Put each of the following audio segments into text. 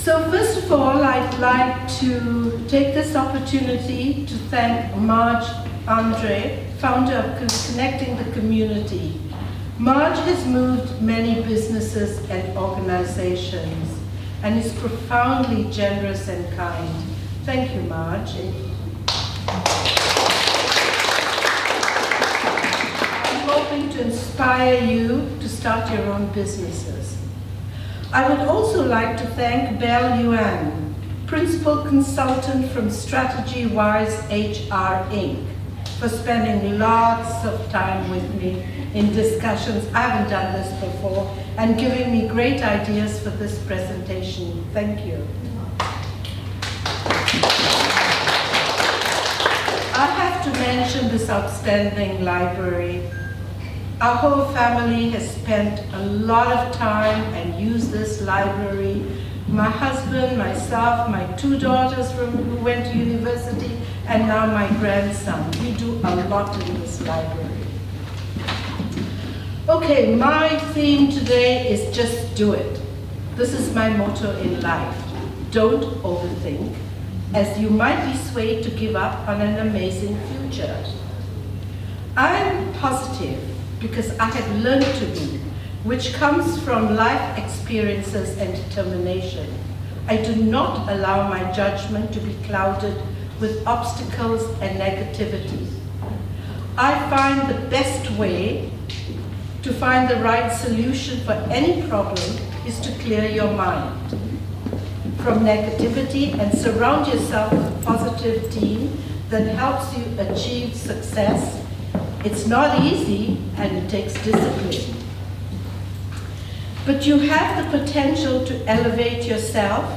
So first of all, I'd like to take this opportunity to thank Marge Andre, founder of Connecting the Community. Marge has moved many businesses and organizations and is profoundly generous and kind. Thank you, Marge. I'm hoping to inspire you to start your own businesses. I would also like to thank Belle Yuan, Principal Consultant from Strategy Wise HR Inc., for spending lots of time with me in discussions. I haven't done this before, and giving me great ideas for this presentation. Thank you. I have to mention this outstanding library. Our whole family has spent a lot of time and used this library. My husband, myself, my 2 daughters who went to university, and now my grandson. We do a lot in this library. Okay, my theme today is just do it. This is my motto in life. Don't overthink, as you might be swayed to give up on an amazing future. I'm positive because I have learned to be, which comes from life experiences and determination. I do not allow my judgment to be clouded with obstacles and negativity. I find the best way to find the right solution for any problem is to clear your mind from negativity and surround yourself with a positive team that helps you achieve success. It's not easy and it takes discipline. But you have the potential to elevate yourself,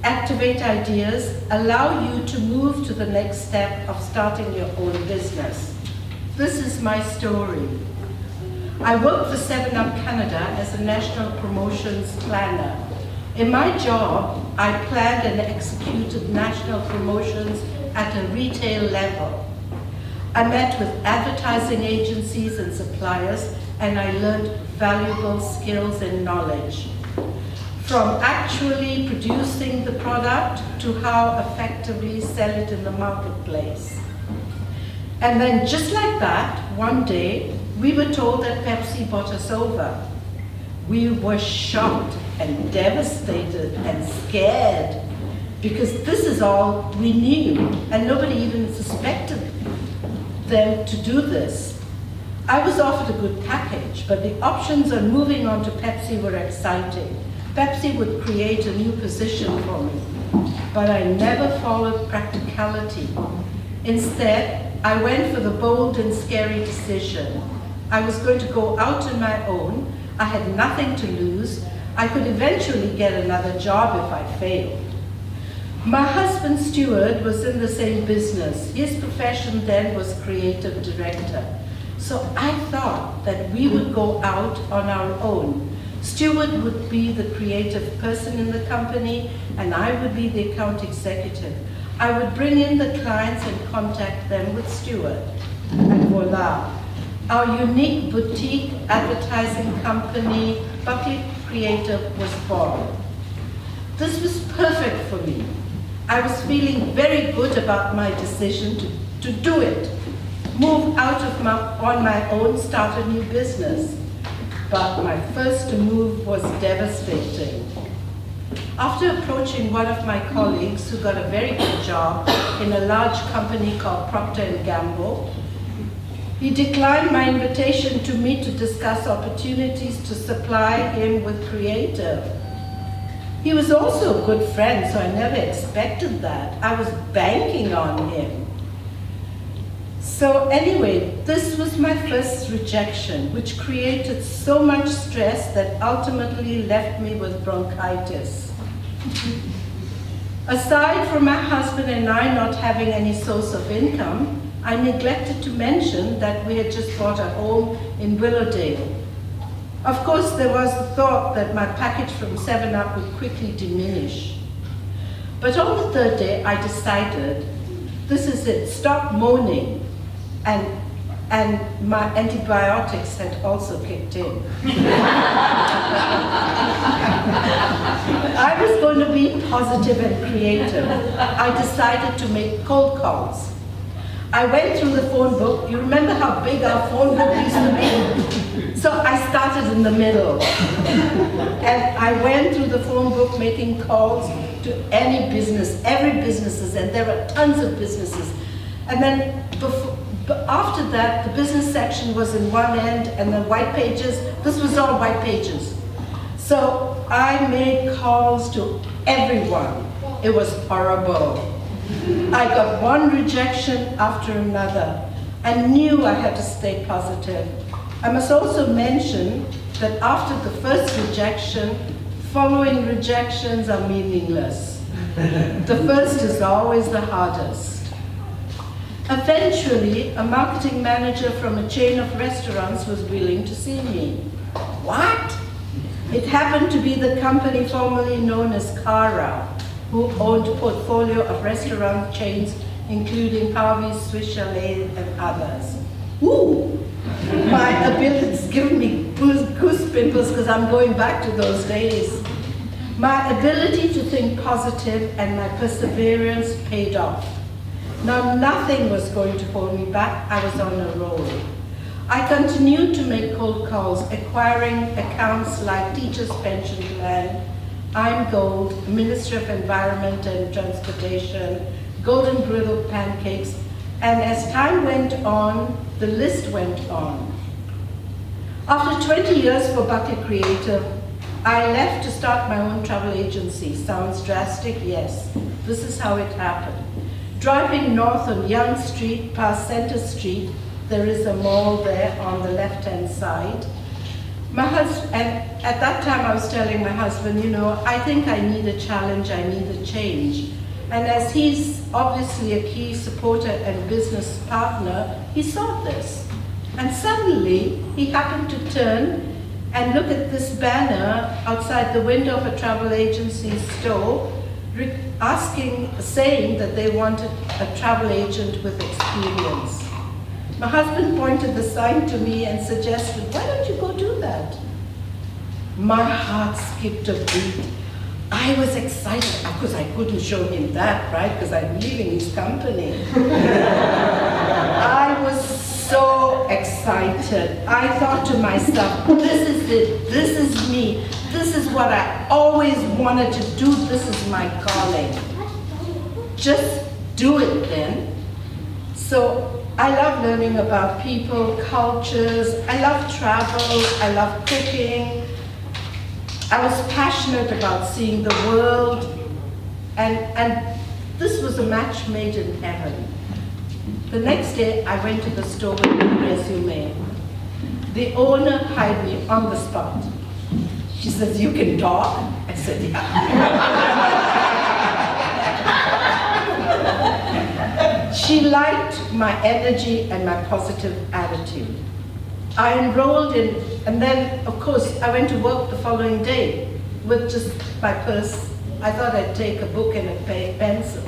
activate ideas, allow you to move to the next step of starting your own business. This is my story. I worked for 7-Up Canada as a national promotions planner. In my job, I planned and executed national promotions at a retail level. I met with advertising agencies and suppliers, and I learned valuable skills and knowledge. From actually producing the product to how effectively sell it in the marketplace. And then just like that, one day, we were told that Pepsi bought us over. We were shocked and devastated and scared because this is all we knew, and nobody even suspected them to do this. I was offered a good package, but the options on moving on to Pepsi were exciting. Pepsi would create a new position for me, but I never followed practicality. Instead, I went for the bold and scary decision. I was going to go out on my own. I had nothing to lose. I could eventually get another job if I failed. My husband, Stuart, was in the same business. His profession then was creative director. So I thought that we would go out on our own. Stuart would be the creative person in the company, and I would be the account executive. I would bring in the clients and contact them with Stuart. And voila, our unique boutique advertising company, Buckley Creative, was born. This was perfect for me. I was feeling very good about my decision to do it. Move out of on my own, start a new business. But my first move was devastating. After approaching one of my colleagues who got a very good job in a large company called Procter & Gamble, he declined my invitation to meet to discuss opportunities to supply him with creative. He was also a good friend, so I never expected that. I was banking on him. So anyway, this was my first rejection, which created so much stress that ultimately left me with bronchitis. Aside from my husband and I not having any source of income, I neglected to mention that we had just bought a home in Willowdale. Of course, there was the thought that my package from 7-Up would quickly diminish. But on the third day, I decided, this is it, stop moaning and and my antibiotics had also kicked in. I was going to be positive and creative. I decided to make cold calls. I went through the phone book. You remember how big our phone book used to be? So I started in the middle. And I went through the phone book making calls to any business, every businesses, and there were tons of businesses. And then after that, the business section was in one end, and the white pages, this was all white pages. So I made calls to everyone. It was horrible. I got one rejection after another. I knew I had to stay positive. I must also mention that after the first rejection, following rejections are meaningless. The first is always the hardest. Eventually, a marketing manager from a chain of restaurants was willing to see me. What? It happened to be the company formerly known as Cara, who owned a portfolio of restaurant chains, including Harvey's, Swiss Chalet, and others. Ooh, my abilities give me goose pimples because I'm going back to those days. My ability to think positive and my perseverance paid off. Now nothing was going to hold me back. I was on a roll. I continued to make cold calls, acquiring accounts like Teachers Pension Plan, I'm Gold, Ministry of Environment and Transportation, Golden Griddle Pancakes, and as time went on, the list went on. After 20 years for Buckley Creative, I left to start my own travel agency. Sounds drastic? Yes. This is how it happened. Driving north on Young Street past Center Street, there is a mall there on the left-hand side. My husband, and at that time I was telling my husband, you know, I think I need a challenge, I need a change. And as he's obviously a key supporter and business partner, he saw this. And suddenly, he happened to turn and look at this banner outside the window of a travel agency store, saying that they wanted a travel agent with experience. My husband pointed the sign to me and suggested, why don't you go do that? My heart skipped a beat. I was excited. Of course, I couldn't show him that, right? Because I'm leaving his company. I was so excited. I thought to myself, this is it. This is me. This is what I always wanted to do. This is my calling. Just do it then. So I love learning about people, cultures. I love travel. I love cooking. I was passionate about seeing the world, and this was a match made in heaven. The next day, I went to the store with my resume. The owner hired me on the spot. She says, you can talk? I said, yeah. She liked my energy and my positive attitude. I enrolled in, and then, of course, I went to work the following day with just my purse. I thought I'd take a book and a pen, so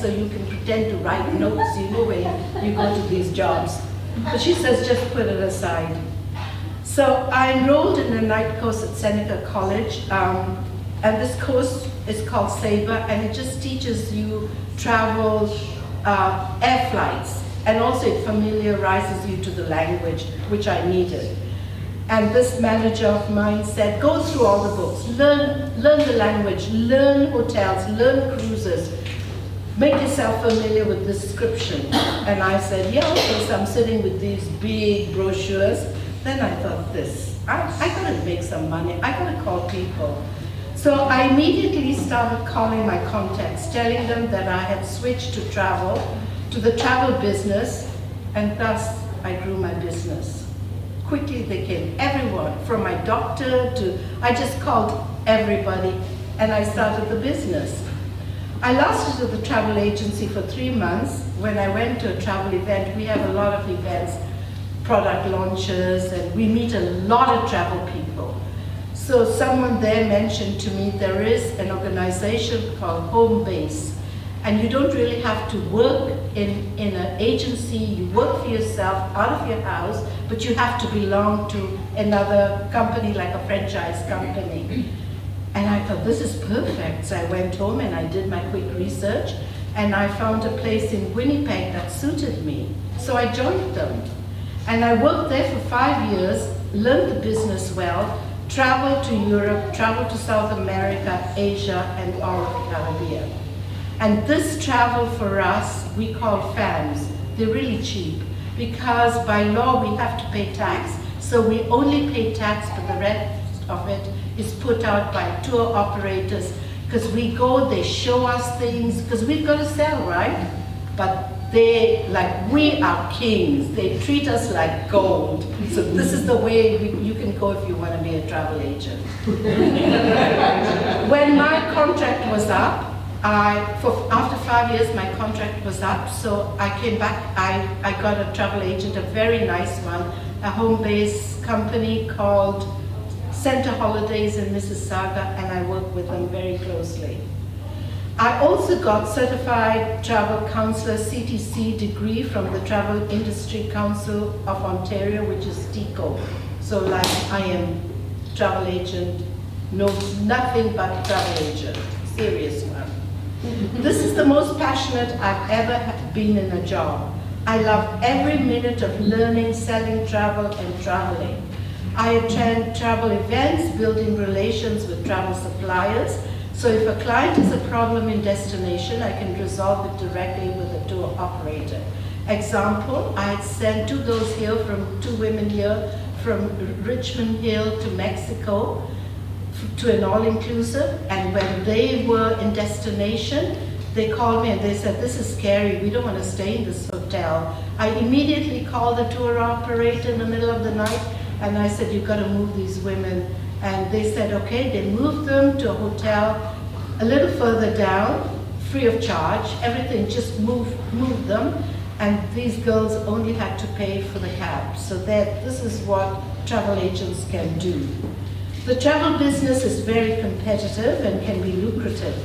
you can pretend to write notes, you know, when you go to these jobs. But she says, just put it aside. So I enrolled in a night course at Seneca College, and this course is called Sabre, and it just teaches you travel, air flights. And also it familiarizes you to the language, which I needed. And this manager of mine said, go through all the books, learn the language, learn hotels, learn cruises, make yourself familiar with the description. And I said, yeah, okay, so I'm sitting with these big brochures. Then I thought I gotta make some money, I gotta call people. So I immediately started calling my contacts, telling them that I had switched to the travel business, and thus I grew my business. Quickly they came, everyone, from my doctor to, I just called everybody, and I started the business. I lasted at the travel agency for 3 months. When I went to a travel event, we have a lot of events, product launches, and we meet a lot of travel people. So someone there mentioned to me there is an organization called Home Base, And you don't really have to work in an agency. You work for yourself out of your house, but you have to belong to another company, like a franchise company. And I thought, this is perfect. So I went home and I did my quick research, and I found a place in Winnipeg that suited me. So I joined them. And I worked there for 5 years, learned the business well, traveled to Europe, traveled to South America, Asia, and all of the Caribbean. And this travel for us, we call FAMs. They're really cheap because by law we have to pay tax. So we only pay tax, but the rest of it is put out by tour operators, because we go, they show us things, because we've got to sell, right? But we are kings. They treat us like gold. So this is the way you can go if you want to be a travel agent. When my contract was up, after 5 years, my contract was up, so I came back. I got a travel agent, a very nice one, a home-based company called Center Holidays in Mississauga, and I work with them very closely. I also got Certified Travel Counselor CTC degree from the Travel Industry Council of Ontario, which is TICO. So like I am travel agent, nothing but travel agent, serious one. This is the most passionate I've ever been in a job. I love every minute of learning, selling travel, and traveling. I attend travel events, building relations with travel suppliers. So if a client has a problem in destination, I can resolve it directly with a tour operator. Example, I had sent two women here from Richmond Hill to Mexico to an all-inclusive, and when they were in destination, they called me and they said, this is scary, we don't want to stay in this hotel. I immediately called the tour operator in the middle of the night, and I said, you've got to move these women. And they said, okay. They moved them to a hotel a little further down, free of charge. Everything, just moved them. And these girls only had to pay for the cab. So this is what travel agents can do. The travel business is very competitive and can be lucrative.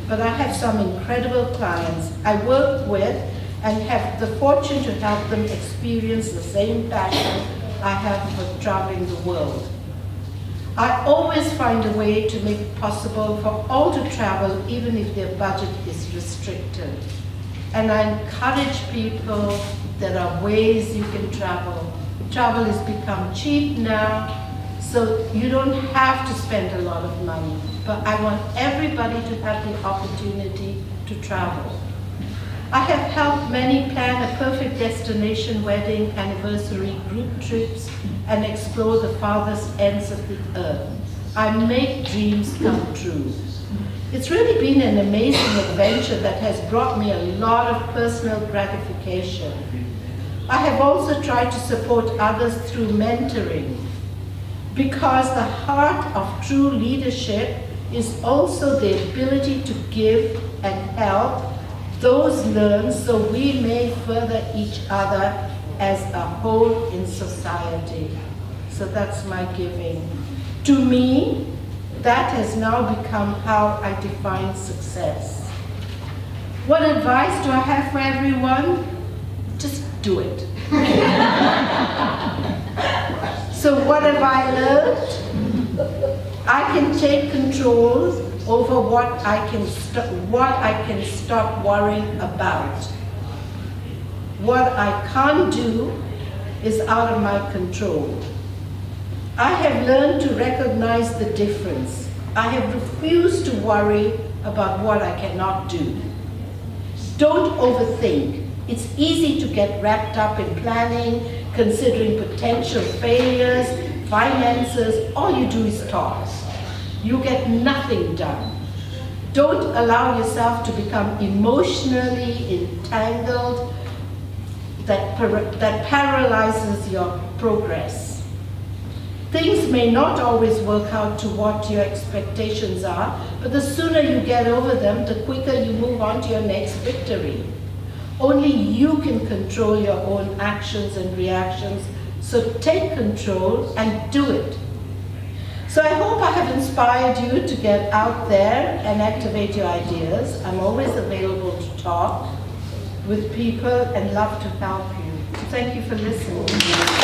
But I have some incredible clients I work with and have the fortune to help them experience the same passion I have for traveling the world. I always find a way to make it possible for all to travel, even if their budget is restricted. And I encourage people, there are ways you can travel. Travel has become cheap now, so you don't have to spend a lot of money. But I want everybody to have the opportunity to travel. I have helped many plan a perfect destination, wedding, anniversary, group trips, and explore the farthest ends of the earth. I make dreams come true. It's really been an amazing adventure that has brought me a lot of personal gratification. I have also tried to support others through mentoring, because the heart of true leadership is also the ability to give and help those learn, so we may further each other as a whole in society. So that's my giving. To me, that has now become how I define success. What advice do I have for everyone? Just do it. So what have I learned? I can take control over what I can stop worrying about. What I can't do is out of my control. I have learned to recognize the difference. I have refused to worry about what I cannot do. Don't overthink. It's easy to get wrapped up in planning, considering potential failures, finances. All you do is talk. You get nothing done. Don't allow yourself to become emotionally entangled that paralyzes your progress. Things may not always work out to what your expectations are, but the sooner you get over them, the quicker you move on to your next victory. Only you can control your own actions and reactions, so take control and do it. So I hope I have inspired you to get out there and activate your ideas. I'm always available to talk with people and love to help you. Thank you for listening.